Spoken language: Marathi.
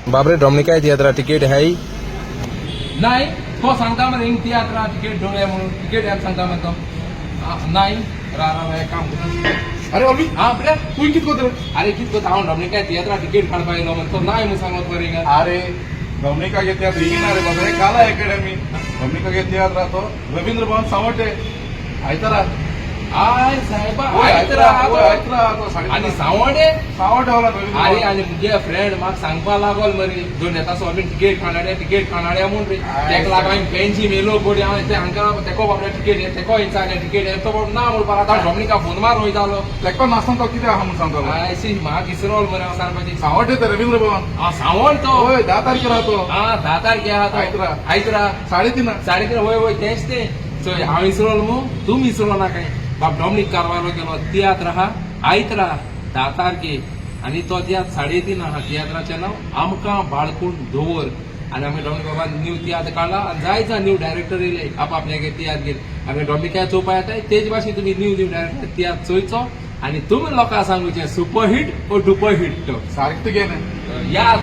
बापरे डॉमिनिका तियात्रा तिकीट है ही नाही तो सांगता मग रिंग तियात्रा तिकीट घेऊया म्हणून तिकीट यायला सांगता म्हणतो नाही राहा एक काम करू अरे अभी हा बरे तू कितको तर अरे कितको हांव डॉमिनिका तियात्रा तिकीट काडपाक येयलो म्हणतो नाही म्हणून सांगत बरी गा अरे डोमिनिका के तियात्र येणार रे बाबा हे काला अकॅडमी डोमिनिका के तियात्र तो रवींद्र भवन सावटे आयतारा आय साहेबा आयतरा आणि सावडे सावटे होला रवींद्र अरे भवन. आणि मुगे फ्रेंड म्हाका सांगपा लागोल मरे दोन येता सो आमी तिकेट खाणाड्या म्हूण रे तेका लागून हांवें पेन्सी मेलो बोडी हांवें ते हांकां तेको बाबड्या तिकेट तेको विचारलें तिकेट तो बाबा ना म्हणपाक आतां डॉमिनिका फोन मार वयतालो तेको नासतना तो कितें आहा म्हूण सांगतालो आयशी म्हाका इसरोल मरे हांव सांगपाची सावटे ते रवींद्र भवन हां सावण तो होय 10 तारखेर आहा तो हां 10 तारखे आहा तो आयतरा. आयतरा 3:30 साडेतीन वय वय तेच ते सो हांव इसरोल मू तूं इसरो ना काय बाप डॉमिनिक कारवालो गेलो तियात्र आहा आयतरा 10 तारखे आणि तो तियात्र 3:30 आहा तियात्राचें नांव आमकां बाळकूण धोवर आणि आम्ही डॉमिनिक बाबा न्यू तियात्र काढला आणि जायचा न्यू डायरेक्टर येयले आपापल्या तियात्र घेत आम्ही डॉमिनिका चोवपा येताय तेच भाशेन तुमी न्यू डायरेक्टर तियात्र चोयचो आणि तुम्ही लोकांक सांगूचे सुपर हिट ओ डुपर हिट तो सारकें तुगे न्ही या